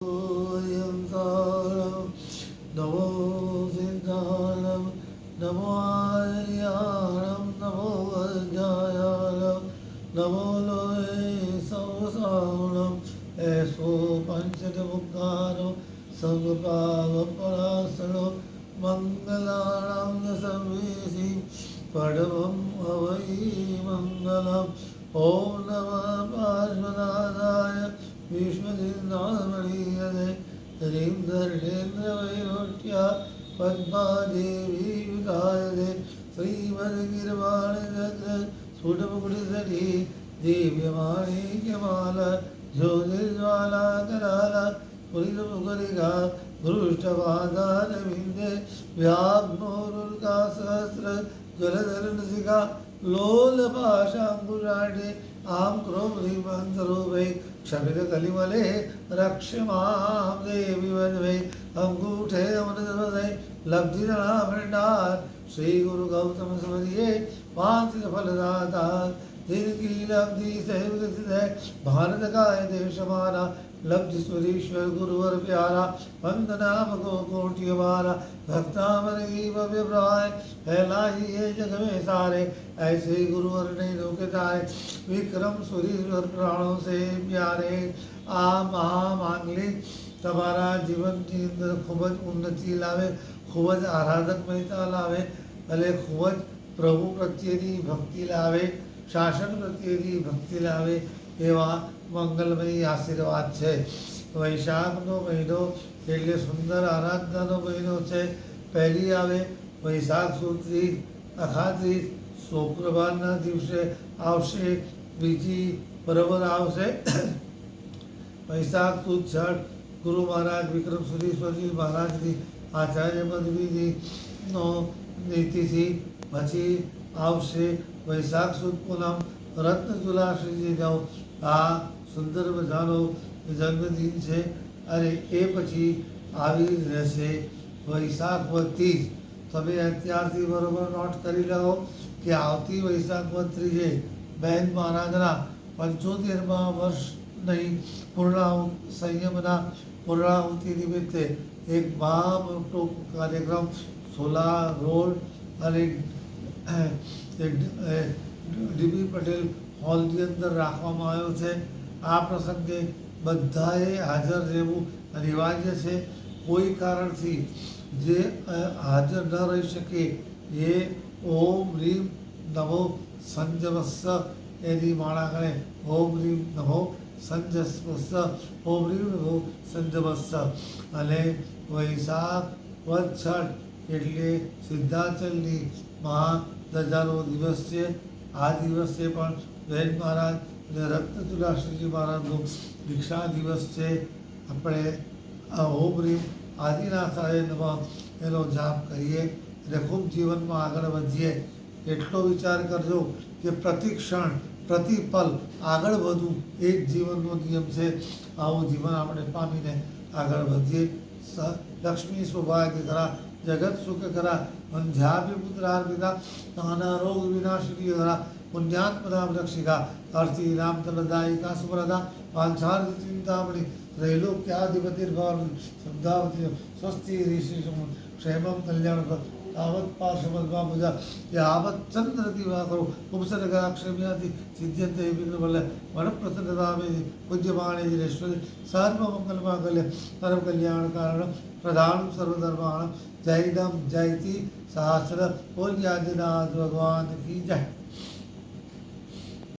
नमो सिद्धाणं नमो आर्याणं नमो वज्रायाणं नमो लोहे संसारणं ऐसो पंचमुखारो सर्वपावपरासनो मङ्गलानां संवेशी परमं हवै मङ्गलम् ॐ नमः पार्श्वनाथाय विश्वजिन्नामणीयते ह्रीं धर्मेन्द्रवैरोट्या पद्मादेवी विधायते श्रीमद्गिर्वाणचक्र स्फुटमुकुटधरी दिव्यमाणिक्यमाला ज्योतिर्ज्वालाकराला पुरितमुखरिका भृष्टपादारविन्दे व्याघ्नोरुल्कासहस्र जलधरनसिका लोलपाशाङ्कुराढ्ये आं क्रों ह्रीमन्तरूपे क्षपितकलिमले रक्ष मां देवी वै अङ्गूठे अमृतवदे लब्धिधनाभण्डार श्रीगुरुगौतम स्मर्ये वाञ्छितफलदाता दीर्घीलब्धि सहृदय भारत का देश हमारा लब्धि सुरीश्वर गुरुवर प्यारा वंदनाम को कोटि हमारा भक्तामर की भव्य प्राय फैलाई है जग में सारे ऐसे गुरुवर नहीं रोके तारे विक्रम सुरीश्वर प्राणों से प्यारे आ महामांगलिक તમારા જીવનની અંદર ખૂબ જ ઉન્નતિ લાવે, ખૂબ જ આરાધકમયતા લાવે અને ખૂબ જ પ્રભુ પ્રત્યેની ભક્તિ લાવે, શાસન પ્રત્યેની ભક્તિ લાવે એવા મંગલમય આશીર્વાદ છે. વૈશાખનો મહિનો એટલે સુંદર આરાધનાનો મહિનો છે. પહેલી આવે વૈશાખ સુદ ત્રીજ, અખાત્રીજ શુક્રવારના દિવસે આવશે. બીજી બરાબર આવશે વૈશાખ સુદ છઠ ગુરુ મહારાજ વિક્રમ સુરેશ્વરજી મહારાજની આચાર્ય પદવીનો નીતિથી. પછી આવશે વૈશાખ સુદ પૂનમ રત્ન તુલાશ્રીજીનો આ સુંદર મજાનો જન્મદિન છે. અને એ પછી આવી રહેશે વૈશાખ વદ ત્રીજ. તમે અત્યારથી બરાબર નોટ કરી લો કે આવતી વૈશાખ વદ ત્રીજે બહેન મહારાજના 75મા વર્ષ નહીં સંયમના પૂર્ણાહુતિ નિમિત્તે એક મહા મોટો કાર્યક્રમ સોલા રોડ અને ડીબી પટેલ હોલની અંદર રાખવામાં આવ્યો છે. આ પ્રસંગે બધાએ હાજર રહેવું અનિવાર્ય છે. કોઈ કારણથી જે હાજર ન રહી શકે એ ઓમ રીમ નમો સંજવસ્સ એની માળા કરે. ઓમ રીમ નમો સંજસ્વસ્સ ઓમ રીમ નમો સંજવસ્સ. અને વૈશાખ વદ છઠ એટલે સિદ્ધાચલની મહાદજાનો દિવસ છે. આ દિવસે પણ બહેન મહારાજ અને રત્ન તુલાશ્રીજી મહારાજનો દીક્ષા દિવસ છે. આપણે ઓમ રીમ આદિનાથાય નમઃ એનો જાપ કરીએ અને ખૂબ જીવનમાં આગળ વધીએ. એટલો વિચાર કરજો કે પ્રતિક્ષણ પ્રતિપલ આગળ વધવું એ જ જીવનનો નિયમ છે. આવું જીવન આપણે પામીને આગળ વધીએ. લક્ષ્મી સૌભાગ્ય ખરા, જગત સુખ ખરા, વંધ્યાભિ પુત્રાર્પિતા, નાના રોગ વિનાશિની ખરા, પુણ્યાત્મનામ રક્ષિકા, અર્થી નામ તલદાયિકા સુપ્રદા, વાંછાર્થ ચિંતામણી, ત્રૈલોક્યાધિપતિર્ભવ શબ્દાવતી સ્વસ્તિ ઋષિ ક્ષેમં કલ્યાણ તાવત પાર્શ્વમાં પૂજા યાવત ચંદ્ર દિવાકરો ઉપસર્ગાક્ષમ્યાથી સિદ્ધ્યંતે વિઘ્નબલ વનપ્રસન્નતામે પૂજ્યમાણેશ્વરી સર્વમંગલમાંગલ્ય પરમ કલ્યાણ કારણ પ્રધાન સર્વધર્માણ જૈનમ જયતિ સહસ્ર બોલ્યાદિનાથ ભગવાન કી જય.